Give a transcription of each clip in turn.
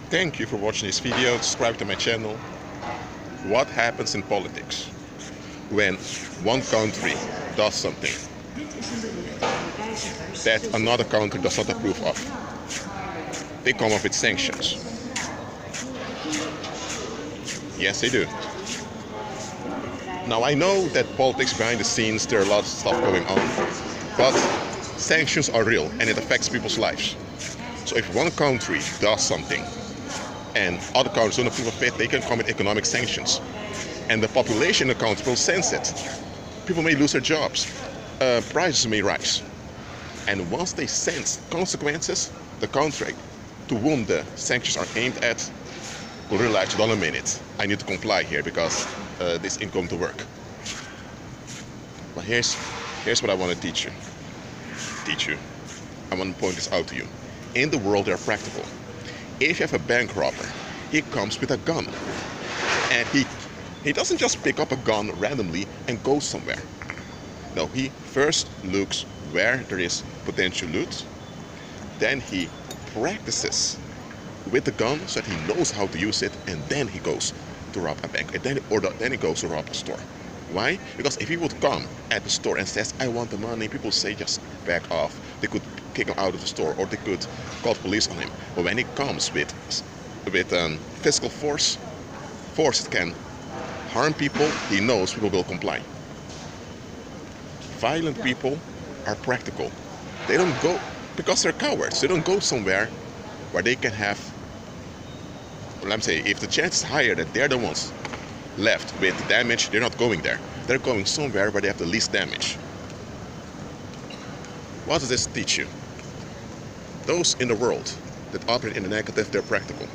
Thank you for watching this video. Subscribe to my channel. What happens in politics when one country does something that another country does not approve of? They come up with sanctions. Yes, they do. Now, I know that politics behind the scenes, there are a lot of stuff going on, but sanctions are real and it affects people's lives. So if one country does something and other countries don't approve of it, they can come with economic sanctions. And the population in the country will sense it. People may lose their jobs. Prices may rise. And once they sense consequences, the country to whom the sanctions are aimed at will realize, hold on a minute, I need to comply here because this ain't going to work. But here's what I want to teach you. I want to point this out to you. In the world, they are practical. If you have a bank robber, he comes with a gun. And he doesn't just pick up a gun randomly and go somewhere. No, he first looks where there is potential loot. Then he practices with the gun so that he knows how to use it, and then he goes to rob a bank, and then he goes to rob a store. Why? Because if he would come at the store and says, I want the money, people say just back off. They could kick him out of the store, or they could call police on him. But when he comes with physical force that can harm people, he knows people will comply. Violent people are practical. They don't go, because they're cowards, they don't go somewhere where they can have, well, I'm saying, if the chance is higher that they're the ones left with damage, they're not going there. They're going somewhere where they have the least damage. What does this teach you? Those in the world that operate in the negative, they're practical.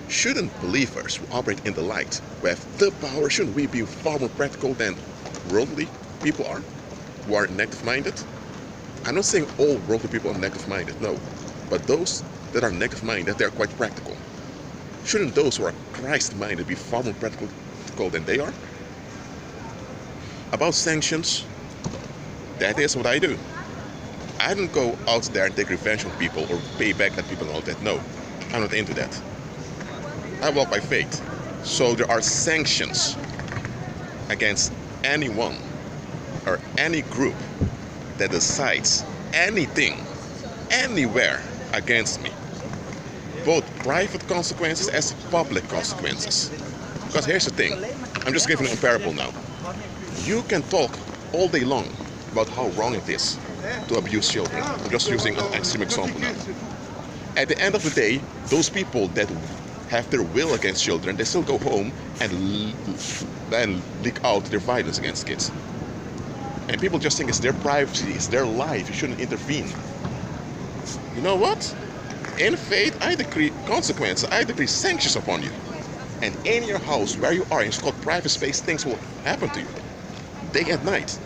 Shouldn't believers who operate in the light, who have the power, shouldn't we be far more practical than worldly people are, who are negative-minded? I'm not saying all worldly people are negative-minded, no. But those that are negative-minded, they're quite practical. Shouldn't those who are Christ-minded be far more practical than they are? About sanctions, that is what I do. I don't go out there and take revenge on people or pay back at people and all that. No, I'm not into that. I walk by faith. So there are sanctions against anyone or any group that decides anything, anywhere against me. Both private consequences as public consequences. Because here's the thing, I'm just giving a parable now. You can talk all day long about how wrong it is to abuse children. I'm just using an extreme example now. At the end of the day, those people that have their will against children, they still go home and then leak out their violence against kids. And people just think it's their privacy, it's their life, you shouldn't intervene. You know what? In faith, I decree consequences, I decree sanctions upon you. And in your house, where you are, it's called private space, things will happen to you, day and night.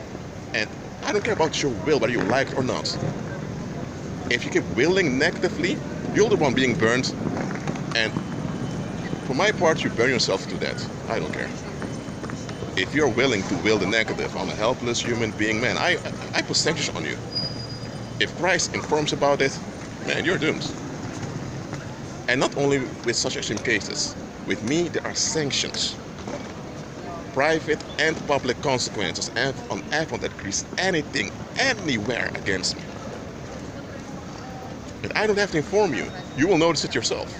And I don't care about your will, whether you like it or not. If you keep willing negatively, you're the one being burned. And for my part, you burn yourself to death. I don't care. If you're willing to will the negative on a helpless human being, man, I put sanctions on you. If Christ informs about it, man, you're doomed. And not only with such extreme cases. With me, there are sanctions. Private and public consequences and on everyone that agrees anything, anywhere against me. And I don't have to inform you. You will notice it yourself.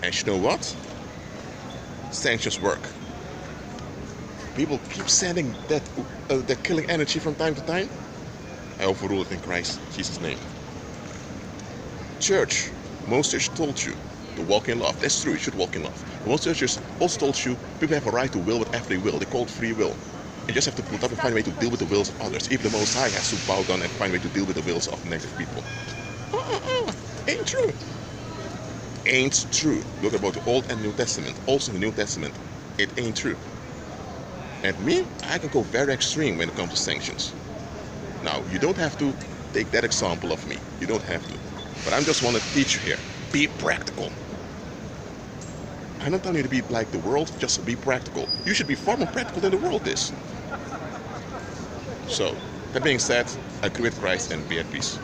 And you know what? Sanctions work. People keep sending that killing energy from time to time. I overrule it in Christ Jesus' name. Church, most churches told you to walk in love. That's true, you should walk in love. Most churches also told you people have a right to will whatever they will. They call it free will. You just have to put up and find a way to deal with the wills of others. Even the Most High has to bow down and find a way to deal with the wills of negative people. Ain't true. Ain't true. Look about the Old and New Testament. Also in the New Testament, it ain't true. And me, I can go very extreme when it comes to sanctions. Now, you don't have to take that example of me. You don't have to. But I just want to teach you here. Be practical. I'm not telling you to be like the world, just be practical. You should be far more practical than the world is. So, that being said, agree with Christ and be at peace.